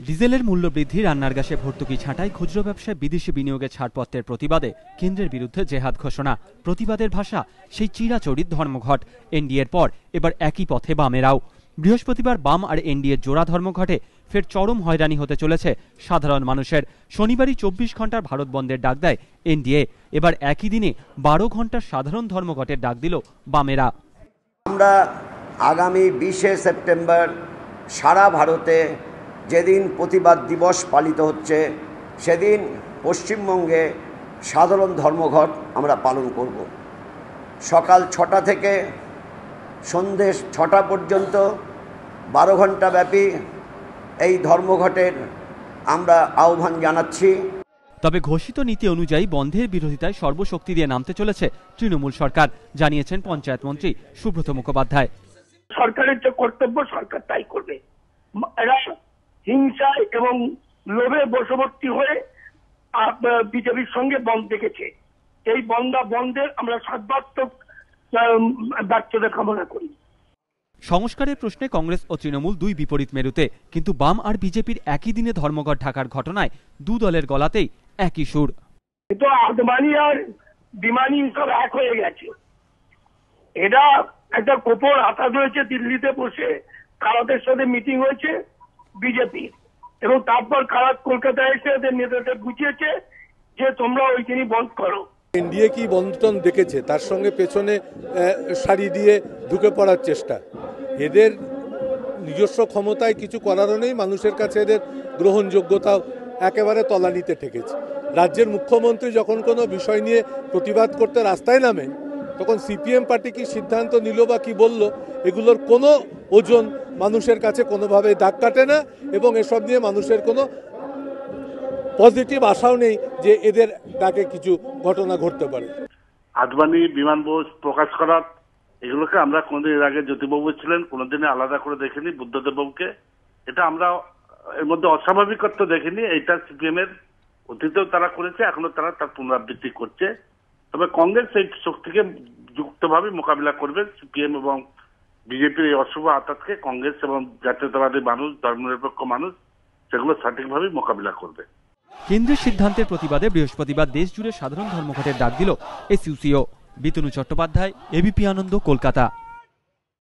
ডিজেলের মূল্য বৃদ্ধি, রান্নার গ্যাসে ভর্তুকি ছাঁটাই, খুচরো ব্যবসায় বিদেশি বিনিয়োগের ছাড়পত্রের প্রতিবাদে কেন্দ্রের বিরুদ্ধে জেহাদ ঘোষণা। প্রতিবাদের ভাষা সেই চিরাচরিত ধর্মঘট। এনডিএর পর এবার একই পথে বামেরাও। বৃহস্পতিবার বাম আর এনডিএর জোড়া ধর্মঘটে ফের চরম হয়রানি হতে চলেছে সাধারণ মানুষের। শনিবারই 24 ঘন্টার ভারত বন্ধের ডাক দেয় এনডিএ। এবার একই দিনে 12 ঘন্টার সাধারণ ধর্মঘটের ডাক দিল বামেরা। আমরা আগামী 20শে সেপ্টেম্বর সারা ভারতে যেদিন প্রতিবাদ দিবস পালিত হচ্ছে সেদিন পশ্চিমবঙ্গে সাধারণ ধর্মঘট আমরা পালন করব। সকাল 6টা থেকে সন্ধে 6টা পর্যন্ত 12 ঘন্টা ব্যাপী এই ধর্মঘটের আমরা আহ্বান জানাচ্ছি। তবে ঘোষিত নীতি অনুযায়ী বন্ধের বিরোধিতায় সর্বশক্তি দিয়ে নামতে চলেছে তৃণমূল সরকার, জানিয়েছেন পঞ্চায়েত মন্ত্রী সুব্রত মুখোপাধ্যায়। সরকারের যে কর্তব্য সরকার তাই করবে। এরা হিংসায় এবং লোভে বশবর্তী হয়ে বিজেপির সঙ্গে বন্ধ দেখেছে। এই বন্ধের আমরা সর্বাত্মক ব্যর্থতা কামনা করি। সংস্কারের প্রশ্নে কংগ্রেস ও তৃণমূল দুই বিপরীত মেরুতে, কিন্তু বাম আর বিজেপির একই দিনে ধর্মঘট ঢাকার ঘটনায় দু দলের গলাতেই একই সুর। তো আদবানি আর বিমানি সব এক হয়ে গেছে। এটা একটা কোপর আঘাত হয়েছে। দিল্লিতে বসে কারাতের সাথে মিটিং হয়েছে বিজেপির, এবং তারপর কারাত কলকাতায় এসে এদের নেতাদের বুঝিয়েছে যে তোমরা ওইখানে বন্ধ করো। এনডিএ কি বন্ধন দেখেছে, তার সঙ্গে পেছনে সারি দিয়ে ঢুকে পড়ার চেষ্টা। এদের নিজস্ব ক্ষমতায় কিছু করারও নেই, মানুষের কাছে এদের গ্রহণযোগ্যতাও একেবারে তলানিতে ঠেকেছে। রাজ্যের মুখ্যমন্ত্রী যখন কোনো বিষয় নিয়ে প্রতিবাদ করতে রাস্তায় নামেন, তখন সিপিএম পার্টি কি সিদ্ধান্ত নিল বা কি বলল, এগুলোর কোনো ওজন মানুষের কাছে কোনোভাবে দাগ কাটে না, এবং এসব নিয়ে মানুষের কোনো পজিটিভ আশাও নেই যে এদের ডাকে কিছু ঘটনা ঘটতে পারে। আদবানি বিমান বোস প্রকাশ করার এগুলোকে আমরা কোনোদিন এর আগে জ্যোতিবাবু ছিলেন কোনোদিনে আলাদা করে দেখিনি, বুদ্ধদেব বাবুকে। এটা আমরা এর মধ্যে অস্বাভাবিকত্ব দেখিনি। এটা সিপিএম এর অতীতেও তারা করেছে, এখনো তারা তার পুনরাবৃত্তি করছে। তবে কংগ্রেস এই শক্তিকে যুক্তভাবে মোকাবিলা করবে। সিপিএম এবং বিজেপির এই অশুভ আঘাতকে কংগ্রেস এবং জাতীয়তাবাদী মানুষ, ধর্মনিরপেক্ষ মানুষ সেগুলো সঠিকভাবে মোকাবিলা করবে। কেন্দ্রের সিদ্ধান্তের প্রতিবাদে বৃহস্পতিবার দেশ জুড়ে সাধারণ ধর্মঘটের ডাক দিল এসইউসিও। বিতনু চট্টোপাধ্যায়, এবিপি আনন্দ, কলকাতা।